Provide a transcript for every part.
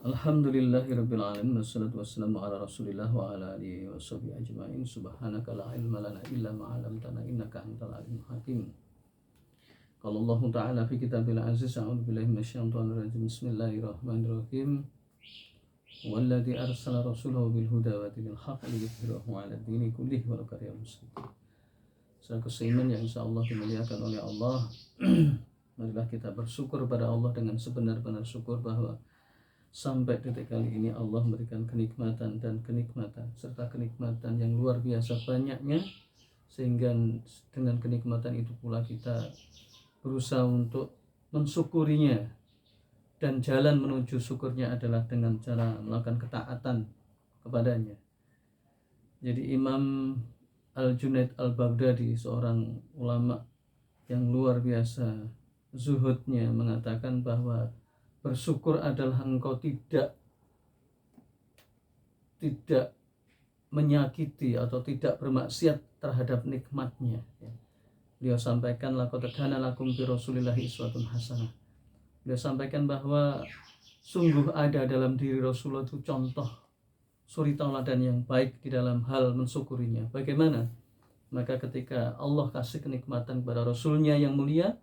Alhamdulillahirabbil alamin wassalatu wassalamu ala Rasulillah wa ala alihi washabbihi ajmain. Subhanaka la ilma lana illa ma 'allamtana innaka antal alimul hakim. Qala Allah Ta'ala fi kitabil aziz, a'udzu billahi minasyaitonir rajim. Bismillahirrahmanirrahim. Walladzi arsala rasulahu bil huda wa dinil haqq liyudhhirahu 'ala dini kullihi walau karihal musyrikun. Saudara seiman yang insyaallah dimuliakan oleh Allah. Marilah kita bersyukur pada Allah dengan sebenar-benar syukur bahwa sampai detik kali ini Allah memberikan kenikmatan dan kenikmatan serta kenikmatan yang luar biasa banyaknya, sehingga dengan kenikmatan itu pula kita berusaha untuk mensyukurinya, dan jalan menuju syukurnya adalah dengan cara melakukan ketaatan kepadanya. Jadi Imam Al-Junaid Al-Baghdadi, seorang ulama yang luar biasa zuhudnya, mengatakan bahwa bersyukur adalah engkau tidak menyakiti atau tidak bermaksiat terhadap nikmatnya. Beliau sampaikan, laqad kana lakum fi Rasulillahi uswatun hasanah. Beliau sampaikan bahwa sungguh ada dalam diri Rasulullah itu contoh suri tauladan yang baik di dalam hal mensyukurinya. Bagaimana? Maka ketika Allah kasih kenikmatan kepada Rasulnya yang mulia,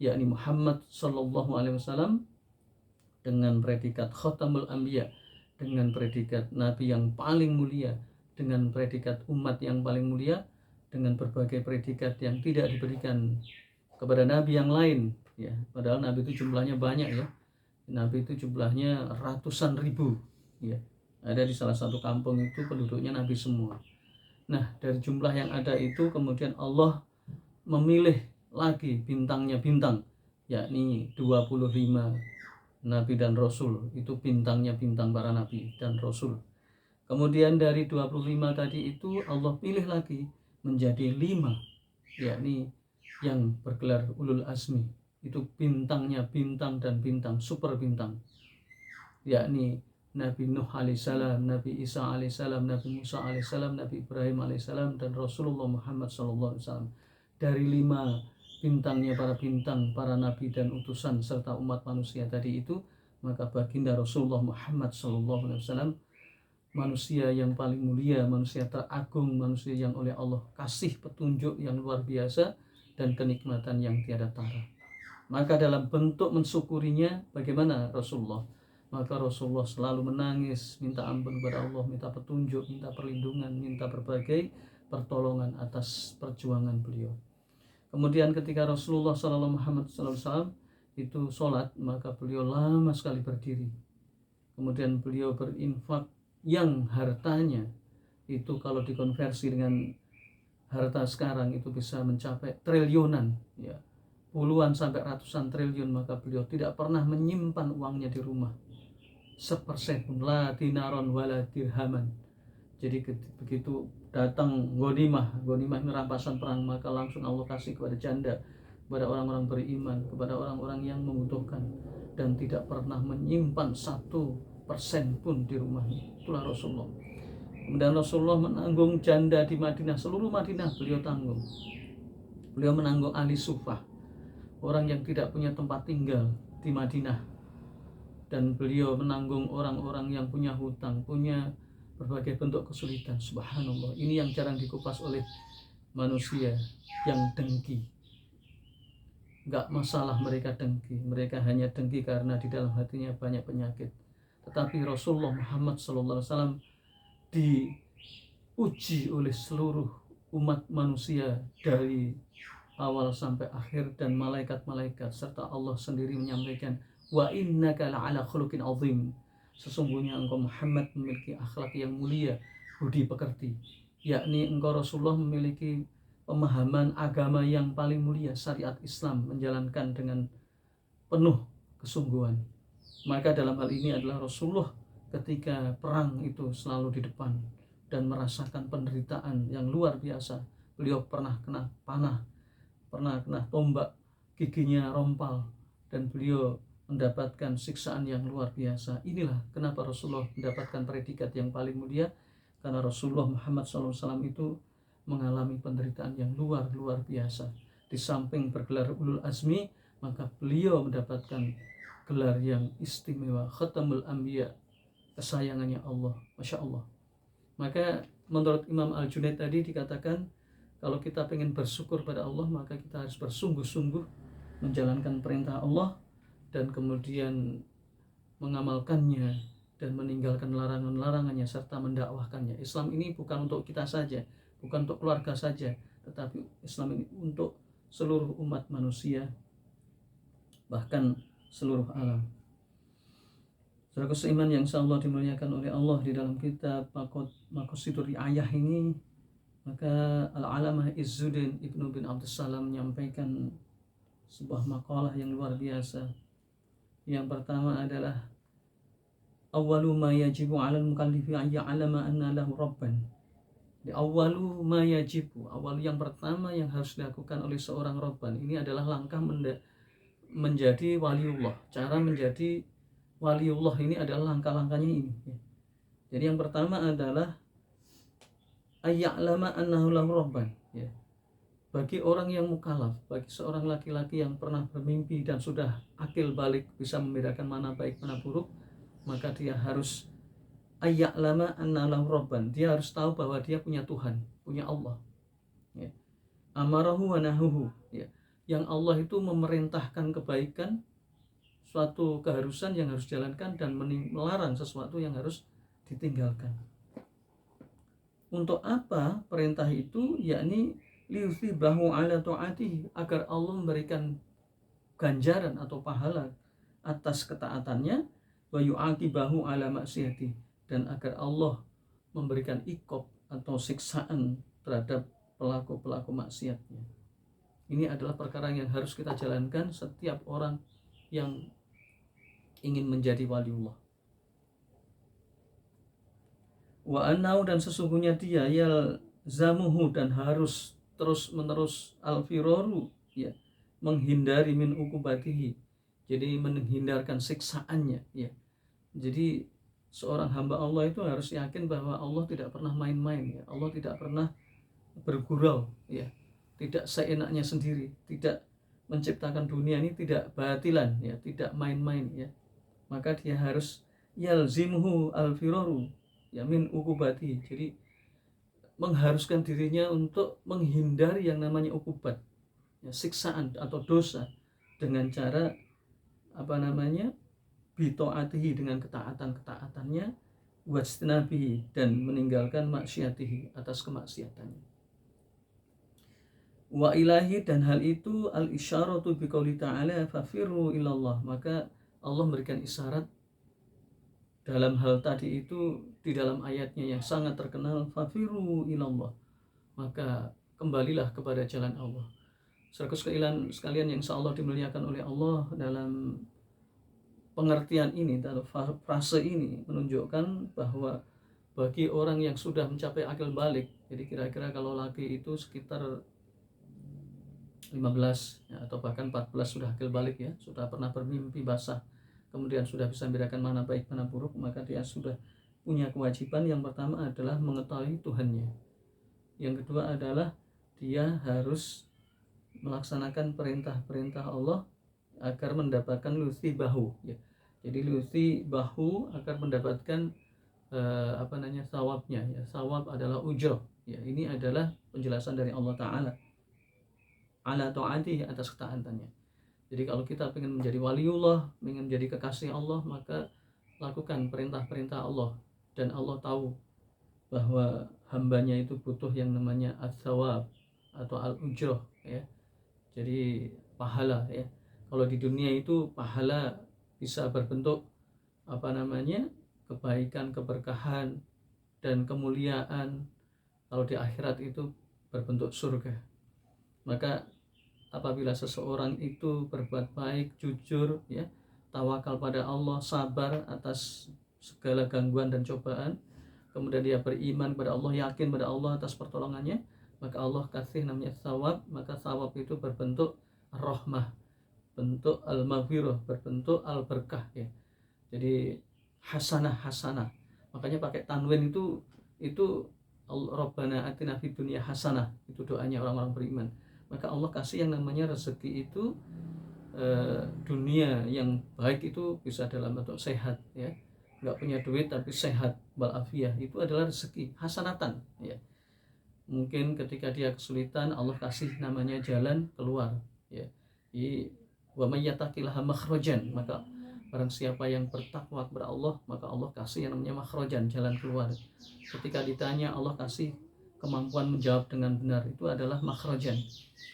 yakni Muhammad sallallahu alaihi wasallam, dengan predikat Khatamul Anbiya, dengan predikat Nabi yang paling mulia, dengan predikat umat yang paling mulia, dengan berbagai predikat yang tidak diberikan kepada Nabi yang lain, ya. Padahal Nabi itu jumlahnya banyak, ya. Nabi itu jumlahnya ratusan ribu, ya. Ada di salah satu kampung itu penduduknya Nabi semua. Nah, dari jumlah yang ada itu kemudian Allah memilih lagi bintangnya bintang, yakni 25 Nabi dan Rasul. Itu bintangnya bintang para Nabi dan Rasul. Kemudian dari 25 tadi itu Allah pilih lagi menjadi 5, yakni yang bergelar ulul azmi. Itu bintangnya bintang dan bintang, super bintang, yakni Nabi Nuh alaihissalam, Nabi Isa alaihissalam, Nabi Musa alaihissalam, Nabi Ibrahim alaihissalam, dan Rasulullah Muhammad sallallahu alaihi wasallam. Dari 5 bintangnya para bintang, para nabi dan utusan serta umat manusia tadi itu, maka baginda Rasulullah Muhammad sallallahu alaihi wasallam, manusia yang paling mulia, manusia teragung, manusia yang oleh Allah kasih petunjuk yang luar biasa dan kenikmatan yang tiada tara. Maka dalam bentuk mensyukurinya bagaimana Rasulullah? Maka Rasulullah selalu menangis, minta ampun kepada Allah, minta petunjuk, minta perlindungan, minta berbagai pertolongan atas perjuangan beliau. Kemudian ketika Rasulullah SAW itu sholat, maka beliau lama sekali berdiri. Kemudian beliau berinfak yang hartanya itu kalau dikonversi dengan harta sekarang itu bisa mencapai triliunan, ya, puluhan sampai ratusan triliun. Maka beliau tidak pernah menyimpan uangnya di rumah sepersen pun, la dinaron wala dirhaman. Jadi begitu datang ghanimah ini rampasan perang, maka langsung Allah kasih kepada janda, kepada orang-orang beriman, kepada orang-orang yang membutuhkan, dan tidak pernah menyimpan 1% pun di rumahnya. Itulah Rasulullah. Kemudian Rasulullah menanggung janda di Madinah, seluruh Madinah beliau tanggung. Beliau menanggung ahli sufah, orang yang tidak punya tempat tinggal di Madinah, dan beliau menanggung orang-orang yang punya hutang, punya berbagai bentuk kesulitan. Subhanallah, ini yang jarang dikupas oleh manusia yang dengki. Enggak masalah mereka dengki, mereka hanya dengki karena di dalam hatinya banyak penyakit. Tetapi Rasulullah Muhammad SAW diuji oleh seluruh umat manusia dari awal sampai akhir, dan malaikat-malaikat serta Allah sendiri menyampaikan, wa innaka la'ala khuluqin azim, sesungguhnya engkau Muhammad memiliki akhlak yang mulia, budi pekerti, yakni engkau Rasulullah memiliki pemahaman agama yang paling mulia, syariat Islam, menjalankan dengan penuh kesungguhan. Maka dalam hal ini adalah Rasulullah ketika perang itu selalu di depan dan merasakan penderitaan yang luar biasa. Beliau pernah kena panah, pernah kena tombak, giginya rompal, dan beliau mendapatkan siksaan yang luar biasa. Inilah kenapa Rasulullah mendapatkan predikat yang paling mulia, karena Rasulullah Muhammad SAW itu mengalami penderitaan yang luar biasa. Di samping bergelar ulul azmi, maka beliau mendapatkan gelar yang istimewa, Khatamul Anbiya, kesayangannya Allah, Masya Allah. Maka menurut Imam Al-Junaid tadi dikatakan, kalau kita pengen bersyukur pada Allah, maka kita harus bersungguh-sungguh menjalankan perintah Allah dan kemudian mengamalkannya dan meninggalkan larangan-larangannya serta mendakwahkannya. Islam ini bukan untuk kita saja, bukan untuk keluarga saja, tetapi Islam ini untuk seluruh umat manusia, bahkan seluruh alam. Saudara seiman yang insyaallah dimuliakan oleh Allah, di dalam kitab Maqasidur Ri'ayah ini, maka Al-Alamah Izzuddin Ibnu bin Abdussalam menyampaikan sebuah makalah yang luar biasa. Yang pertama adalah awwalu ma yajibu 'alal mukallifi an ya'lama anna lahu rabban. Di awwalu ma yajibu, awal yang pertama yang harus dilakukan oleh seorang rabban, ini adalah langkah menjadi waliullah. Cara menjadi waliullah ini adalah langkah-langkahnya ini. Jadi yang pertama adalah ayya'lama annahu lahu rabban, ya. Bagi orang yang mukallaf, bagi seorang laki-laki yang pernah bermimpi dan sudah akil balik, bisa membedakan mana baik mana buruk, maka dia harus ayya'lama anna lahu rabban. Dia harus tahu bahwa dia punya Tuhan, punya Allah, ya. Amarahu wa nahuhu, ya. Yang Allah itu memerintahkan kebaikan, suatu keharusan yang harus dijalankan, dan melarang sesuatu yang harus ditinggalkan. Untuk apa perintah itu? Yakni liyuthibahu ala ta'atihi, agar Allah memberikan ganjaran atau pahala atas ketaatannya, wa yu'aqibahu ala maksiyati, dan agar Allah memberikan iqab atau siksaan terhadap pelaku-pelaku maksiatnya. Ini adalah perkara yang harus kita jalankan setiap orang yang ingin menjadi waliullah. Wa annahu, dan sesungguhnya dia yalzamuhu, dan harus terus menerus al-firaru, ya, menghindari min uqubatihi, jadi menghindarkan siksaannya, ya. Jadi seorang hamba Allah itu harus yakin bahwa Allah tidak pernah main-main, ya. Allah tidak pernah bergurau, ya, tidak seenaknya sendiri, tidak menciptakan dunia ini tidak batilan, ya, tidak main-main, ya. Maka dia harus yalzimuhu al-firaru, ya, min uqubati, jadi mengharuskan dirinya untuk menghindari yang namanya uqubat, ya, siksaan atau dosa, dengan cara bito'atihi, dengan ketaatan-ketaatannya, wajtinabihi, dan meninggalkan maksiatihi, atas kemaksiatannya. Wa ilahi, dan hal itu al-isyaratu biqauli ta'ala fafirru ilallah, maka Allah memberikan isyarat dalam hal tadi itu di dalam ayatnya yang sangat terkenal, fafirru ilallah, maka kembalilah kepada jalan Allah. Saudara sekalian yang insyaallah dimuliakan oleh Allah, dalam pengertian ini, dalam frase ini menunjukkan bahwa bagi orang yang sudah mencapai akil balik, jadi kira-kira kalau laki itu sekitar 15, ya, atau bahkan 14 sudah akil balik, ya, sudah pernah bermimpi basah, kemudian sudah bisa membedakan mana baik mana buruk, maka dia sudah punya kewajiban. Yang pertama adalah mengetahui Tuhannya, yang kedua adalah dia harus melaksanakan perintah-perintah Allah agar mendapatkan luthi bahu, ya. Jadi luthi bahu agar mendapatkan thawabnya, ya. Thawab adalah ujrah, ya. Ini adalah penjelasan dari Allah Ta'ala ala ta'ati, atas ketaatannya. Jadi kalau kita ingin menjadi waliullah, ingin menjadi kekasih Allah, maka lakukan perintah-perintah Allah, dan Allah tahu bahwa hambanya itu butuh yang namanya as-thawab atau al-ujrah, ya. Jadi pahala, ya. Kalau di dunia itu pahala bisa berbentuk kebaikan, keberkahan, dan kemuliaan. Kalau di akhirat itu berbentuk surga. Maka apabila seseorang itu berbuat baik, jujur, ya, tawakal pada Allah, sabar atas segala gangguan dan cobaan, kemudian dia beriman kepada Allah, yakin pada Allah atas pertolongannya, maka Allah kasih namanya thawab. Maka thawab itu berbentuk rahmah, bentuk al-maghfirah, berbentuk al-berkah, ya. Jadi hasanah. Makanya pakai tanwin itu Rabbana atina fid dunya hasanah, itu doanya orang-orang beriman. Maka Allah kasih yang namanya rezeki itu dunia yang baik itu bisa dalam bentuk sehat, ya, nggak punya duit tapi sehat walafiah, itu adalah rezeki hasanatan, ya. Mungkin ketika dia kesulitan, Allah kasih namanya jalan keluar, ya. Wa may yattaqillaha makhrajan, maka barang siapa yang bertakwa kepada Allah, maka Allah kasih yang namanya makhrajan, jalan keluar. Ketika ditanya, Allah kasih kemampuan menjawab dengan benar, itu adalah makhrajan.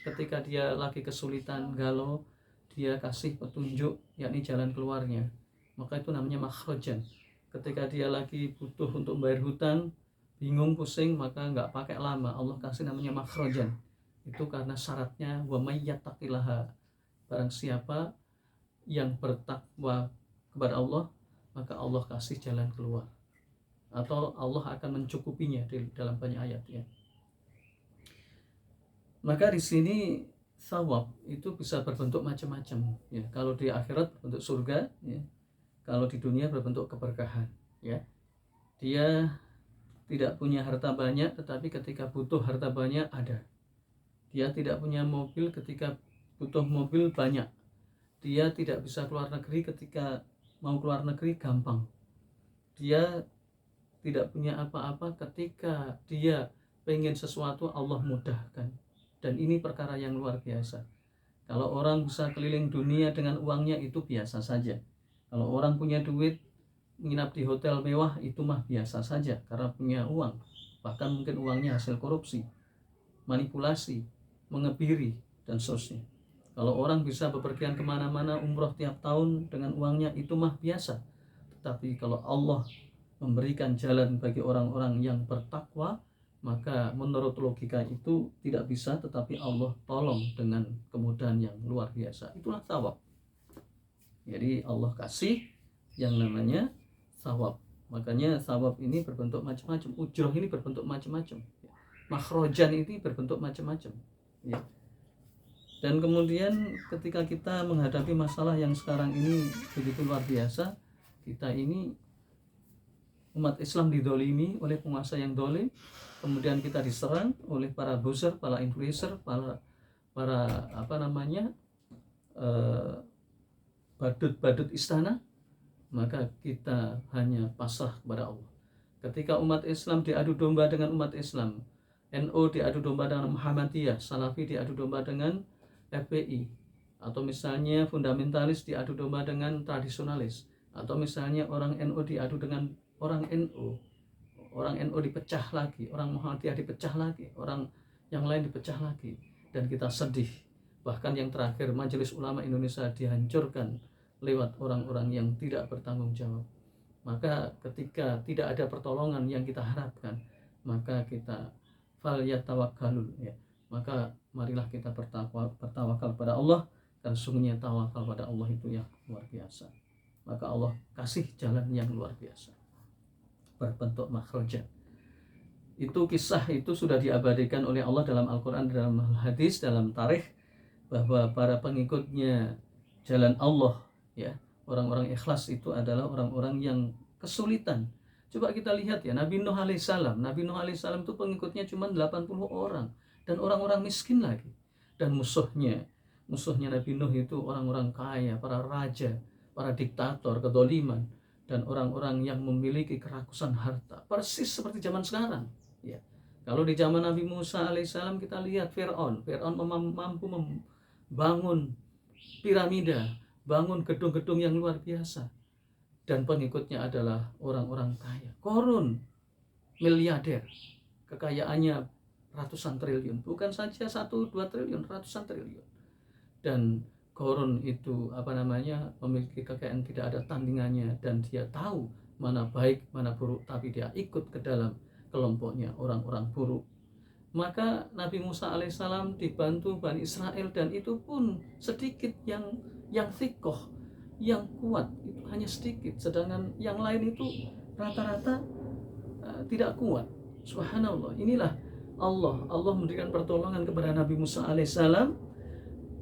Ketika dia lagi kesulitan, galau, dia kasih petunjuk, yakni jalan keluarnya, maka itu namanya makhrajan. Ketika dia lagi butuh untuk bayar hutang, bingung, pusing, maka nggak pakai lama, Allah kasih namanya makhrajan. Itu karena syaratnya wa may yattaqillaha, barang siapa yang bertakwa kepada Allah, maka Allah kasih jalan keluar, atau Allah akan mencukupinya di dalam banyak ayat, ya. Maka di sini thawab itu bisa berbentuk macam-macam, ya. Kalau di akhirat berbentuk surga, ya. Kalau di dunia berbentuk keberkahan, ya. Dia tidak punya harta banyak, tetapi ketika butuh harta banyak ada. Dia tidak punya mobil, ketika butuh mobil banyak. Dia tidak bisa keluar negeri, ketika mau keluar negeri gampang. Dia tidak punya apa-apa, ketika dia pengen sesuatu Allah mudahkan. Dan ini perkara yang luar biasa. Kalau orang bisa keliling dunia dengan uangnya, itu biasa saja. Kalau orang punya duit, menginap di hotel mewah, itu mah biasa saja karena punya uang. Bahkan mungkin uangnya hasil korupsi, manipulasi, mengebiri, dan seterusnya. Kalau orang bisa bepergian kemana-mana, umroh tiap tahun dengan uangnya, itu mah biasa. Tetapi kalau Allah memberikan jalan bagi orang-orang yang bertakwa, maka menurut logika itu tidak bisa, tetapi Allah tolong dengan kemudahan yang luar biasa. Itulah thawab. Jadi Allah kasih yang namanya thawab. Makanya thawab ini berbentuk macam-macam, ujroh ini berbentuk macam-macam, makhrojan ini berbentuk macam-macam, ya. Dan kemudian ketika kita menghadapi masalah yang sekarang ini begitu luar biasa, kita ini umat Islam didolimi oleh penguasa yang dolim, kemudian kita diserang oleh para buzzer, para influencer, para badut-badut istana, maka kita hanya pasrah kepada Allah. Ketika umat Islam diadu domba dengan umat Islam, NU diadu domba dengan Muhammadiyah, Salafi diadu domba dengan FPI, atau misalnya fundamentalis diadu domba dengan tradisionalis, atau misalnya orang NU diadu dengan orang NU, orang NU dipecah lagi, orang Muhammadiyah dipecah lagi, orang yang lain dipecah lagi, dan kita sedih. Bahkan yang terakhir, Majelis Ulama Indonesia dihancurkan lewat orang-orang yang tidak bertanggung jawab. Maka ketika tidak ada pertolongan yang kita harapkan, maka kita falyatawakkalul, ya. Maka marilah kita bertawakal pada Allah, karena sungguhnya tawakal pada Allah itu yang luar biasa. Maka Allah kasih jalan yang luar biasa berbentuk makhrajan. Itu kisah itu sudah diabadikan oleh Allah dalam Al-Quran, dalam hadis, dalam tarikh, bahwa para pengikutnya jalan Allah, ya, orang-orang ikhlas itu adalah orang-orang yang kesulitan. Coba kita lihat, ya, Nabi Nuh alaihissalam. Nabi Nuh alaihissalam itu pengikutnya cuma 80 orang, dan orang-orang miskin lagi. Dan musuhnya Nabi Nuh itu orang-orang kaya, para raja, para diktator, kedoliman, dan orang-orang yang memiliki kerakusan harta, persis seperti zaman sekarang, ya. Kalau di zaman Nabi Musa alaihissalam kita lihat Fir'aun mampu membangun piramida, bangun gedung-gedung yang luar biasa, dan pengikutnya adalah orang-orang kaya. Qarun miliarder, kekayaannya ratusan triliun, bukan saja 1-2 triliun, ratusan triliun. Dan Qarun itu memiliki kekayaan tidak ada tandingannya, dan dia tahu mana baik mana buruk, tapi dia ikut ke dalam kelompoknya orang-orang buruk. Maka Nabi Musa alaihissalam dibantu Bani Israel, dan itu pun sedikit yang thiqoh, yang kuat itu hanya sedikit, sedangkan yang lain itu rata-rata tidak kuat. Subhanallah, inilah Allah memberikan pertolongan kepada Nabi Musa alaihissalam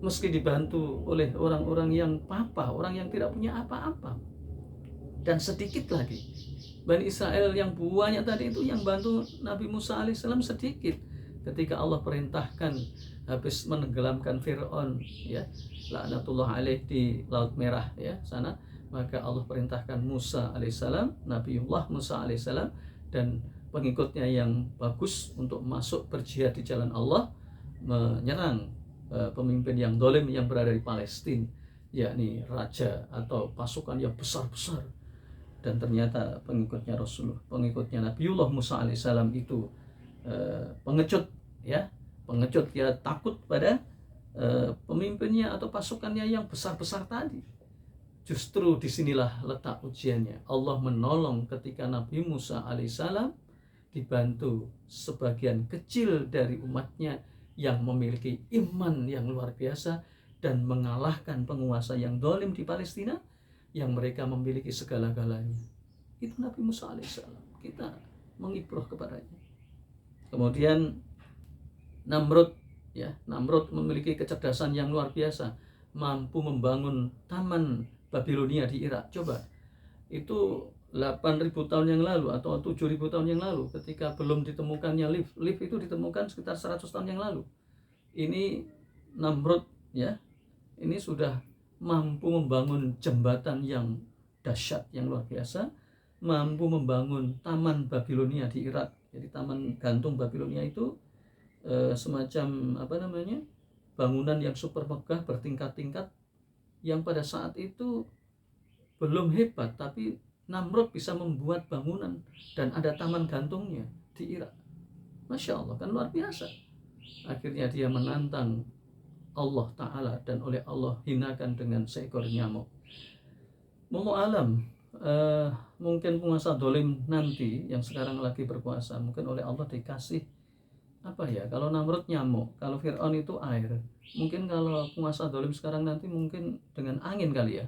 meski dibantu oleh orang-orang yang orang yang tidak punya apa-apa. Dan sedikit lagi, Bani Israel yang banyak tadi itu yang bantu Nabi Musa alaihissalam sedikit. Ketika Allah perintahkan habis menenggelamkan Fir'aun ya, laknatullah alaih di Laut Merah ya sana, maka Allah perintahkan Musa alaihissalam, Nabiullah Musa alaihissalam dan pengikutnya yang bagus untuk masuk berjihad di jalan Allah, menyerang pemimpin yang dolim yang berada di Palestina, yakni raja atau pasukan yang besar-besar. Dan ternyata pengikutnya Rasulullah, pengikutnya Nabiullah Musa alaihissalam itu pengecut ya, dia takut pada pemimpinnya atau pasukannya yang besar-besar tadi. Justru disinilah letak ujiannya. Allah menolong ketika Nabi Musa alaihissalam dibantu sebagian kecil dari umatnya yang memiliki iman yang luar biasa dan mengalahkan penguasa yang dolim di Palestina yang mereka memiliki segala-galanya. Itu Nabi Musa alaihissalam. Kita mengibrah kepadanya. Kemudian Namrud ya, Namrud memiliki kecerdasan yang luar biasa, mampu membangun taman Babilonia di Irak. Coba, itu 8.000 tahun yang lalu atau 7.000 tahun yang lalu, ketika belum ditemukannya lift itu ditemukan sekitar 100 tahun yang lalu. Ini Namrud ya, ini sudah mampu membangun jembatan yang dahsyat yang luar biasa, mampu membangun taman Babilonia di Irak. Jadi taman gantung Babilonia itu semacam bangunan yang super megah bertingkat-tingkat yang pada saat itu belum hebat, tapi Namrud bisa membuat bangunan dan ada taman gantungnya di Irak. Masya Allah, kan luar biasa. Akhirnya dia menantang Allah Ta'ala dan oleh Allah hinakan dengan seekor nyamuk. Wallahu alam, mungkin penguasa dolim nanti yang sekarang lagi berkuasa, mungkin oleh Allah dikasih kalau Namrud nyamuk, kalau Fir'aun itu air, mungkin kalau penguasa dolim sekarang nanti mungkin dengan angin kali ya,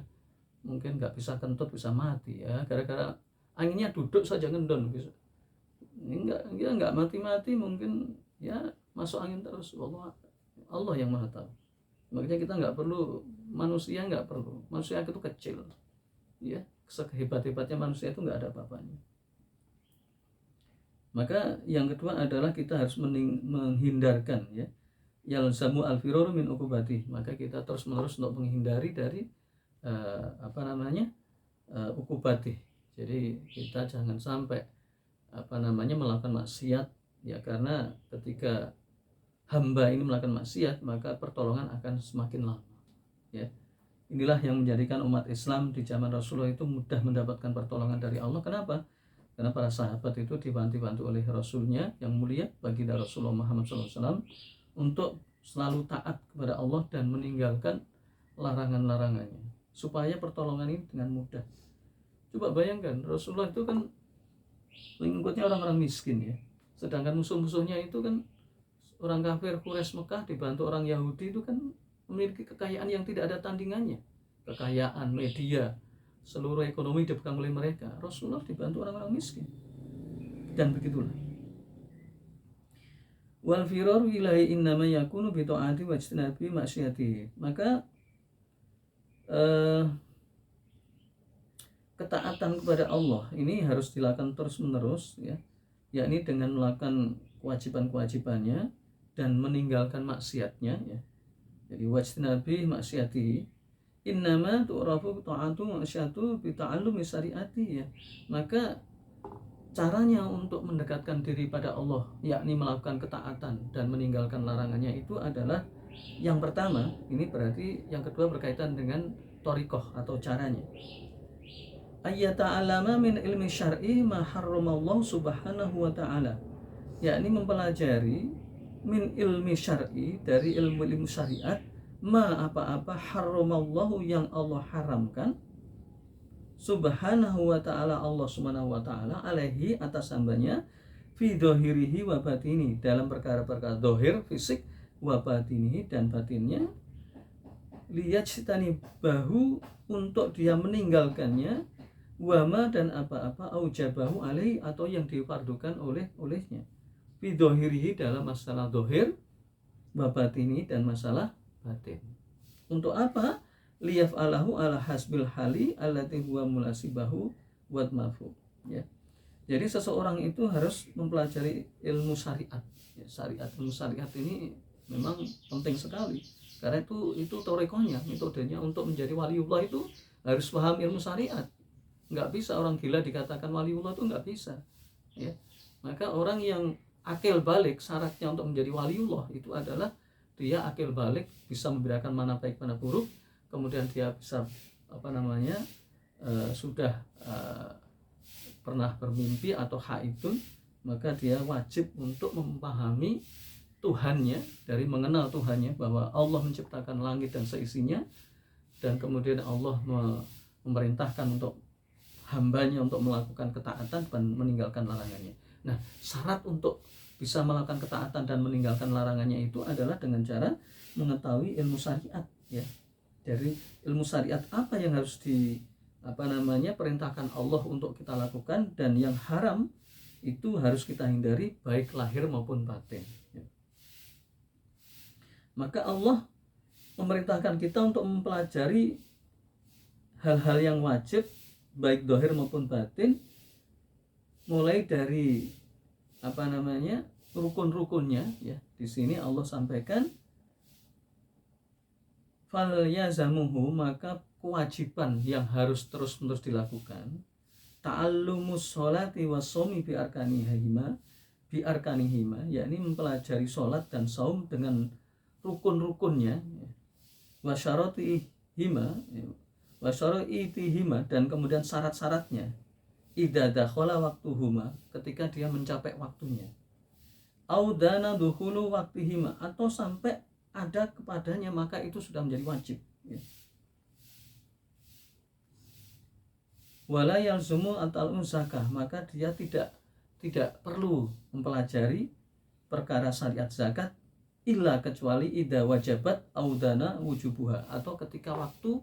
mungkin nggak bisa kentut, bisa mati ya, gara-gara anginnya duduk saja ngendon bisa. Dia nggak mati-mati, mungkin ya masuk angin terus. Allah yang maha tahu. Makanya kita nggak perlu, manusia itu kecil ya, sehebat-hebatnya manusia itu nggak ada apa-apanya. Maka yang kedua adalah kita harus menghindarkan ya, yalzamu al-firaru min uqubati. Maka kita terus menerus untuk menghindari dari ukubati. Jadi kita jangan sampai melakukan maksiat ya, karena ketika hamba ini melakukan maksiat maka pertolongan akan semakin lama ya. Inilah yang menjadikan umat Islam di zaman Rasulullah itu mudah mendapatkan pertolongan dari Allah. Kenapa? Karena para sahabat itu dibantu oleh Rasulnya yang mulia baginda Rasulullah Muhammad SAW untuk selalu taat kepada Allah dan meninggalkan larangan-larangannya, supaya pertolongan ini dengan mudah. Coba bayangkan, Rasulullah itu kan mengikutnya orang-orang miskin ya, sedangkan musuh-musuhnya itu kan orang kafir Quraisy Mekah dibantu orang Yahudi, itu kan memiliki kekayaan yang tidak ada tandingannya, kekayaan, media, seluruh ekonomi dipegang oleh mereka. Rasulullah dibantu orang-orang miskin, dan begitulah. Wal firaru ilahi innama yakunu bi ta'ati wa ijtinabi maksiati. Maka ketaatan kepada Allah ini harus dilakukan terus-menerus ya, yakni dengan melakukan kewajiban-kewajibannya dan meninggalkan maksiatnya ya. Jadi wajtinabi maksiati, innama tu'rafu ta'atu maksiatu bi ta'allumi syariati ya. Maka caranya untuk mendekatkan diri pada Allah, yakni melakukan ketaatan dan meninggalkan larangannya, itu adalah yang pertama, ini berarti yang kedua berkaitan dengan thariqah atau caranya. Ayyata'alama min ilmi syar'i ma harramallahu subhanahu wa ta'ala, yakni mempelajari min ilmi syar'i, dari ilmu syariat, ma apa-apa harramallahu yang Allah haramkan, subhanahu wa ta'ala Allah subhanahu wa ta'ala, alaihi atas hambanya, fi dhahirihi wa batini, dalam perkara-perkara dohir fisik, wa batinihi dan batinnya, liyajtani bahu untuk dia meninggalkannya, wama dan apa-apa aujabahu alaihi atau yang difardukan olehnya, fi dhahirihi dalam masalah dohir, wa batini dan masalah batin. Untuk apa? Liyaf'alahu ala hasbil hali allati huwa mulasibahu wad mafu ya. Jadi seseorang itu harus mempelajari ilmu syariat ya, ilmu syariat ini memang penting sekali. Karena itu torekonya, metodenya untuk menjadi waliullah itu harus paham ilmu syariat. Nggak bisa orang gila dikatakan waliullah, itu nggak bisa, ya. Maka orang yang akil balik, syaratnya untuk menjadi waliullah itu adalah dia akil balik, bisa membedakan mana baik mana buruk, kemudian dia bisa sudah pernah bermimpi atau haidun, maka dia wajib untuk memahami Tuhannya, dari mengenal Tuhannya bahwa Allah menciptakan langit dan seisinya, dan kemudian Allah memerintahkan untuk hambanya untuk melakukan ketaatan dan meninggalkan larangannya. Nah, syarat untuk bisa melakukan ketaatan dan meninggalkan larangannya itu adalah dengan cara mengetahui ilmu syariat, ya. Dari ilmu syariat apa yang harus perintahkan Allah untuk kita lakukan, dan yang haram itu harus kita hindari baik lahir maupun batin, ya. Maka Allah memerintahkan kita untuk mempelajari hal-hal yang wajib baik zahir maupun batin, mulai dari rukun-rukunnya, ya. Di sini Allah sampaikan fal yazamuhu, maka kewajiban yang harus terus-menerus dilakukan, ta'allumus sholati wassomi bi arkanihima, yakni mempelajari sholat dan saum dengan rukun-rukunnya, wasyara'itihima, dan kemudian syarat-syaratnya, idza dakhala waktuhuma, ketika dia mencapai waktunya, audana dukhulu waktihima, atau sampai ada kepadanya, maka itu sudah menjadi wajib, ya. Wala yalzumu atal zakah, maka dia tidak perlu mempelajari perkara syariat zakat illa kecuali idza wajabat audana wujubuha, atau ketika waktu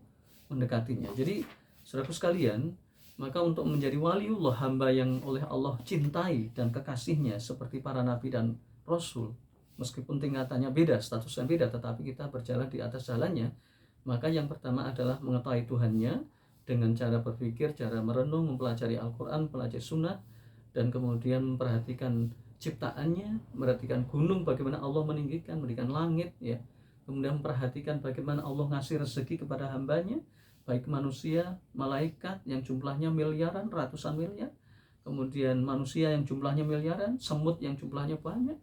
mendekatinya. Jadi saudaraku sekalian, maka untuk menjadi waliullah, hamba yang oleh Allah cintai dan kekasihnya seperti para nabi dan rasul, meskipun tingkatannya beda, statusnya beda, tetapi kita berjalan di atas jalannya, maka yang pertama adalah mengetahui Tuhannya dengan cara berpikir, cara merenung, mempelajari Al-Quran, mempelajari sunnah, dan kemudian memperhatikan ciptaannya, memperhatikan gunung, bagaimana Allah meninggikan, memberikan langit, ya. Kemudian memperhatikan bagaimana Allah ngasih rezeki kepada hambanya, baik manusia, malaikat yang jumlahnya miliaran, ratusan miliar, kemudian manusia yang jumlahnya miliaran, semut yang jumlahnya banyak,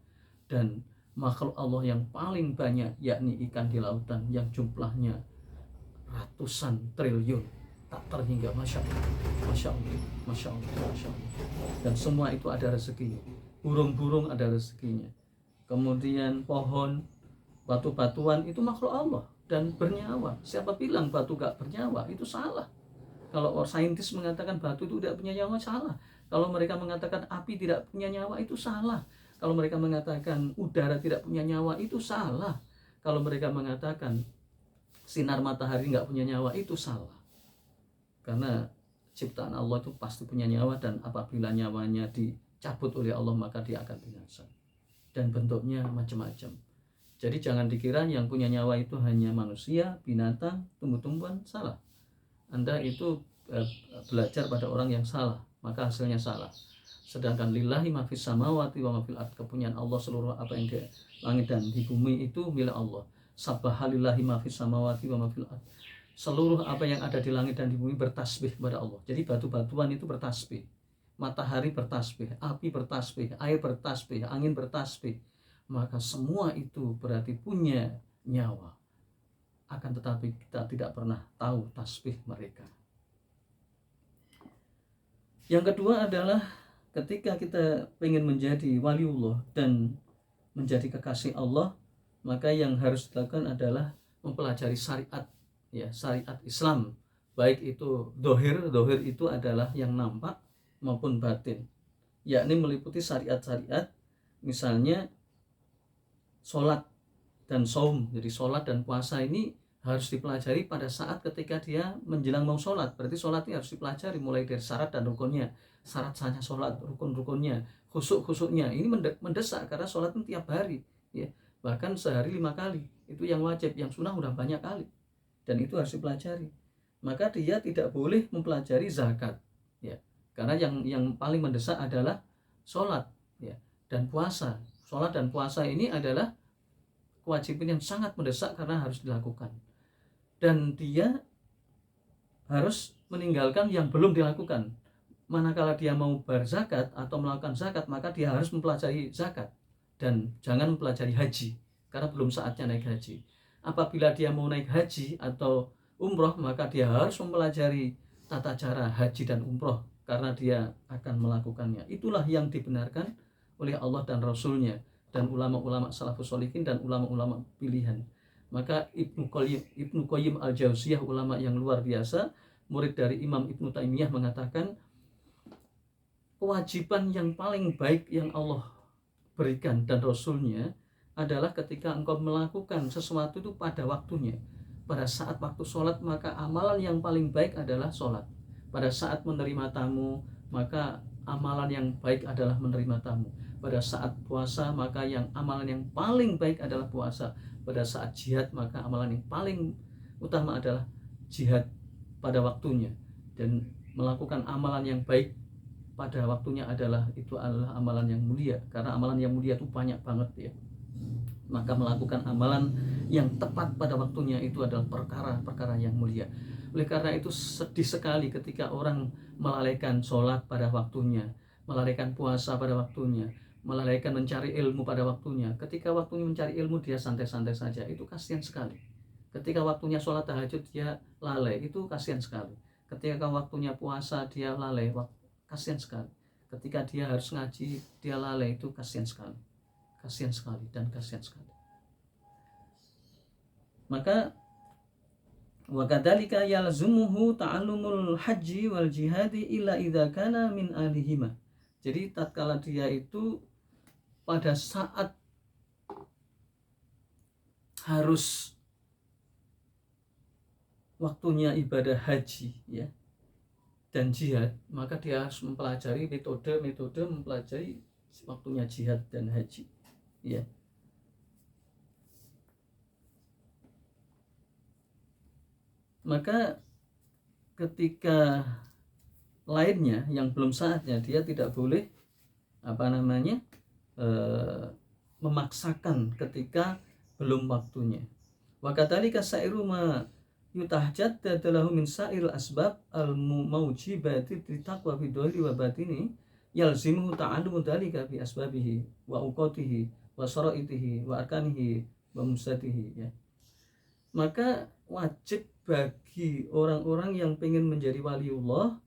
dan makhluk Allah yang paling banyak, yakni ikan di lautan yang jumlahnya ratusan triliun, tak terhingga. Masya Allah, Masya Allah, Masya Allah, Masya Allah. Dan semua itu ada rezekinya. Burung-burung ada rezekinya. Kemudian pohon, batu-batuan itu makhluk Allah dan bernyawa. Siapa bilang batu gak bernyawa? Itu salah. Kalau saintis mengatakan batu itu tidak punya nyawa, salah. Kalau mereka mengatakan api tidak punya nyawa, itu salah. Kalau mereka mengatakan udara tidak punya nyawa, itu salah. Kalau mereka mengatakan sinar matahari nggak punya nyawa, itu salah. Karena ciptaan Allah itu pasti punya nyawa, dan apabila nyawanya dicabut oleh Allah, maka dia akan binasa. Dan bentuknya macam-macam. Jadi jangan dikira yang punya nyawa itu hanya manusia, binatang, tumbuh-tumbuhan, salah. Anda itu belajar pada orang yang salah, maka hasilnya salah. Sedangkan lillahi ma fis samawati wa ma fil ard, kepunyaan Allah seluruh apa yang di langit dan di bumi itu milik Allah. Sabbahalillahi ma fis samawati wa ma fil ard. Seluruh apa yang ada di langit dan di bumi bertasbih kepada Allah. Jadi batu-batuan itu bertasbih, matahari bertasbih, api bertasbih, air bertasbih, angin bertasbih. Maka semua itu berarti punya nyawa. Akan tetapi kita tidak pernah tahu tasbih mereka. Yang kedua adalah ketika kita ingin menjadi waliullah dan menjadi kekasih Allah, maka yang harus dilakukan adalah mempelajari syariat, ya, syariat Islam, baik itu dohir itu adalah yang nampak maupun batin, yakni meliputi syariat-syariat, misalnya sholat dan saum. Jadi sholat dan puasa ini harus dipelajari pada saat ketika dia menjelang mau sholat. Berarti sholat ini harus dipelajari mulai dari syarat dan rukunnya, syarat sahnya sholat, rukun-rukunnya, khusuk-khusuknya. Ini mendesak karena sholat itu tiap hari, ya, bahkan sehari 5 kali. Itu yang wajib, yang sunnah udah banyak kali, dan itu harus dipelajari. Maka dia tidak boleh mempelajari zakat, ya, karena yang paling mendesak adalah sholat, ya, dan puasa. Sholat dan puasa ini adalah kewajiban yang sangat mendesak karena harus dilakukan, dan dia harus meninggalkan yang belum dilakukan. Manakala dia mau berzakat atau melakukan zakat, maka dia harus mempelajari zakat dan jangan mempelajari haji karena belum saatnya naik haji. Apabila dia mau naik haji atau umroh, maka dia harus mempelajari tata cara haji dan umroh karena dia akan melakukannya. Itulah yang dibenarkan oleh Allah dan Rasulnya dan ulama-ulama salafus sholihin dan ulama-ulama pilihan. Maka Ibnu Qayyim al-Jauziyah, ulama yang luar biasa, murid dari Imam Ibnu Taimiyah, mengatakan kewajiban yang paling baik yang Allah berikan dan Rasulnya adalah ketika engkau melakukan sesuatu itu pada waktunya. Pada saat waktu sholat, maka amalan yang paling baik adalah sholat. Pada saat menerima tamu, maka amalan yang baik adalah menerima tamu. Pada saat puasa, maka amalan yang paling baik adalah puasa. Pada saat jihad, maka amalan yang paling utama adalah jihad pada waktunya. Dan melakukan amalan yang baik pada waktunya adalah amalan yang mulia, karena amalan yang mulia itu banyak banget ya. Maka melakukan amalan yang tepat pada waktunya itu adalah perkara-perkara yang mulia. Oleh karena itu sedih sekali ketika orang melalaikan sholat pada waktunya, melalaikan puasa pada waktunya, melalaikan mencari ilmu pada waktunya. Ketika waktunya mencari ilmu dia santai-santai saja, itu kasihan sekali. Ketika waktunya sholat tahajud dia lalai, itu kasihan sekali. Ketika waktunya puasa dia lalai, kasihan sekali. Ketika dia harus ngaji dia lalai, itu kasihan sekali dan kasihan sekali. Maka wa kadzalika yalzumuhu ta'allumul haji wal jihadi illa idza kana min alihima. Jadi tatkala dia itu pada saat harus waktunya ibadah haji ya dan jihad, maka dia harus mempelajari metode mempelajari waktunya jihad dan haji ya. Maka ketika lainnya yang belum saatnya, dia tidak boleh memaksakan ketika belum waktunya. Wa kadzalika sa'iru ma yutahajjad lahu min sa'il asbab al-mawjibati taqwa fi dhahiri wa batini yalzimu ta'allumu dzalika bi asbabihi wa uqatihi wa syara'itihi wa arkanihi wa mustadihi ya. Maka wajib bagi orang-orang yang ingin menjadi waliullah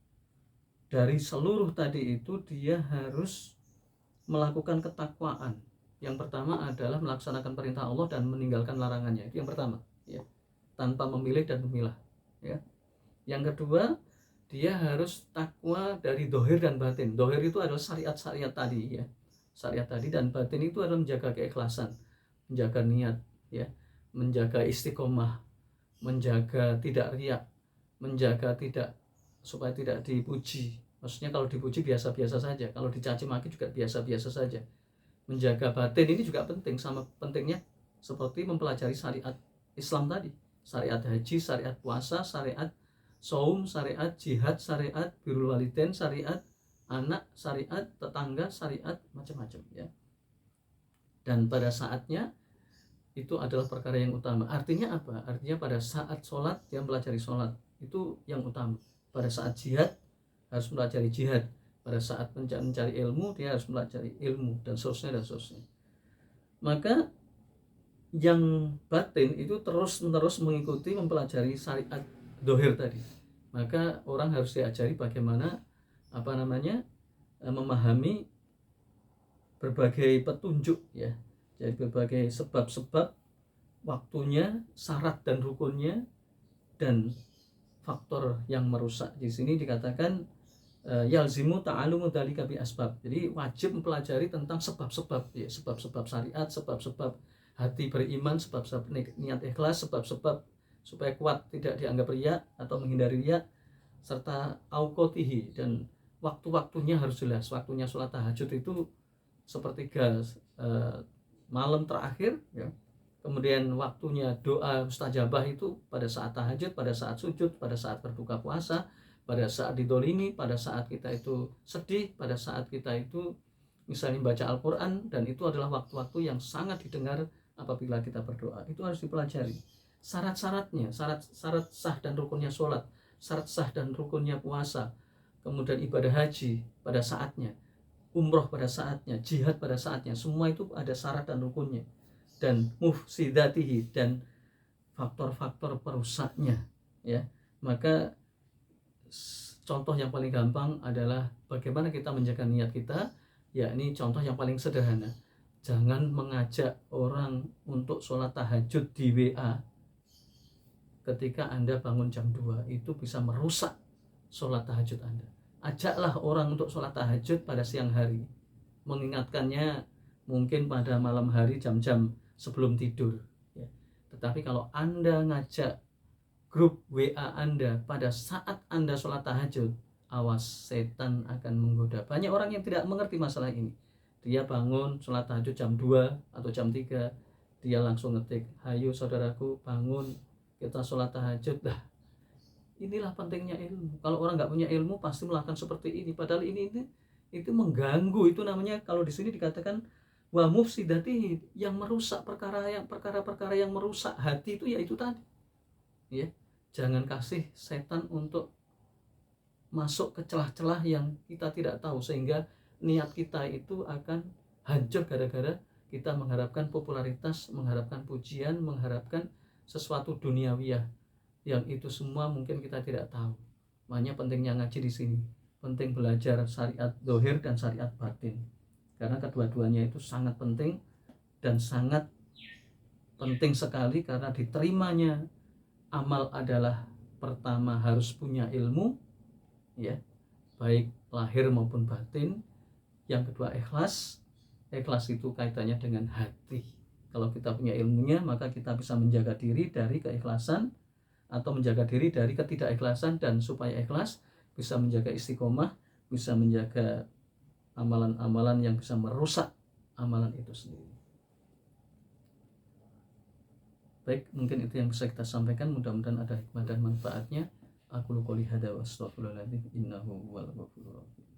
dari seluruh tadi itu, dia harus melakukan ketakwaan. Yang pertama adalah melaksanakan perintah Allah dan meninggalkan larangannya. Itu yang pertama ya, tanpa memilih dan memilah ya. Yang kedua, dia harus takwa dari dohir dan batin. Dohir itu adalah syariat-syariat tadi ya, syariat tadi, dan batin itu adalah menjaga keikhlasan, menjaga niat ya, menjaga istiqomah, menjaga tidak riak, menjaga supaya tidak dipuji. Maksudnya kalau dipuji biasa-biasa saja, kalau dicaci maki juga biasa-biasa saja. Menjaga batin ini juga penting, sama pentingnya seperti mempelajari syariat Islam tadi. Syariat haji, syariat puasa, syariat saum, syariat jihad, syariat birrul walidain, syariat anak, syariat tetangga, syariat macam-macam ya. Dan pada saatnya itu adalah perkara yang utama. Artinya apa? Artinya pada saat sholat dia mempelajari sholat, itu yang utama. Pada saat jihad harus mempelajari jihad. Pada saat mencari ilmu dia harus mempelajari ilmu, dan seterusnya. Maka yang batin itu terus-menerus mengikuti mempelajari syariat dohir tadi. Maka orang harus diajari bagaimana memahami berbagai petunjuk ya. Jadi berbagai sebab-sebab waktunya, syarat dan rukunnya, dan faktor yang merusak. Di sini dikatakan yalzimu ta'alumu dzalika bi asbab. Jadi wajib mempelajari tentang sebab-sebab ya, sebab-sebab syariat, sebab-sebab hati beriman, sebab-sebab niat ikhlas, sebab-sebab supaya kuat tidak dianggap riya atau menghindari riya, serta auqatihi, dan waktu-waktunya harus jelas. Waktunya sholat tahajud itu sepertiga malam terakhir ya. Kemudian waktunya doa mustajabah itu pada saat tahajud, pada saat sujud, pada saat berbuka puasa, pada saat didolimi, pada saat kita itu sedih, pada saat kita itu misalnya baca Al-Quran. Dan itu adalah waktu-waktu yang sangat didengar apabila kita berdoa. Itu harus dipelajari. Syarat-syaratnya, syarat sah dan rukunnya sholat, syarat sah dan rukunnya puasa, kemudian ibadah haji pada saatnya, umroh pada saatnya, jihad pada saatnya, semua itu ada syarat dan rukunnya, dan mufsidatihi, dan faktor-faktor perusaknya, ya. Maka contoh yang paling gampang adalah bagaimana kita menjaga niat kita, yakni contoh yang paling sederhana. Jangan mengajak orang untuk sholat tahajud di WA ketika Anda bangun jam 2, itu bisa merusak sholat tahajud Anda. Ajaklah orang untuk sholat tahajud pada siang hari, mengingatkannya mungkin pada malam hari jam-jam sebelum tidur, ya. Tetapi kalau Anda ngajak grup WA Anda pada saat Anda sholat tahajud, awas, setan akan menggoda. Banyak orang yang tidak mengerti masalah ini. Dia bangun sholat tahajud jam 2 atau jam 3, dia langsung ngetik, "Hayo saudaraku, bangun, kita sholat tahajud." Dah, inilah pentingnya ilmu. Kalau orang nggak punya ilmu pasti melakukan seperti ini. Padahal ini itu mengganggu. Itu namanya, kalau di sini dikatakan wa mufsidatihi, yang merusak perkara-perkara yang merusak hati itu, yaitu tadi, ya. Jangan kasih setan untuk masuk ke celah-celah yang kita tidak tahu, sehingga niat kita itu akan hancur gara-gara kita mengharapkan popularitas, mengharapkan pujian, mengharapkan sesuatu duniawiyah yang itu semua mungkin kita tidak tahu. Makanya pentingnya ngaji di sini, penting belajar syariat zahir dan syariat batin, karena kedua-duanya itu sangat penting dan sangat penting sekali, karena diterimanya amal adalah pertama harus punya ilmu, ya, baik lahir maupun batin. Yang kedua ikhlas. Ikhlas itu kaitannya dengan hati. Kalau kita punya ilmunya, maka kita bisa menjaga diri dari keikhlasan atau menjaga diri dari ketidakikhlasan, dan supaya ikhlas bisa menjaga istiqomah, bisa menjaga amalan-amalan yang bisa merusak amalan itu sendiri. Baik, mungkin itu yang bisa kita sampaikan. Mudah-mudahan ada hikmah dan manfaatnya. Aku qouli hadza wa astaghfirullahaladzim, innahu huwal ghafurur rahim.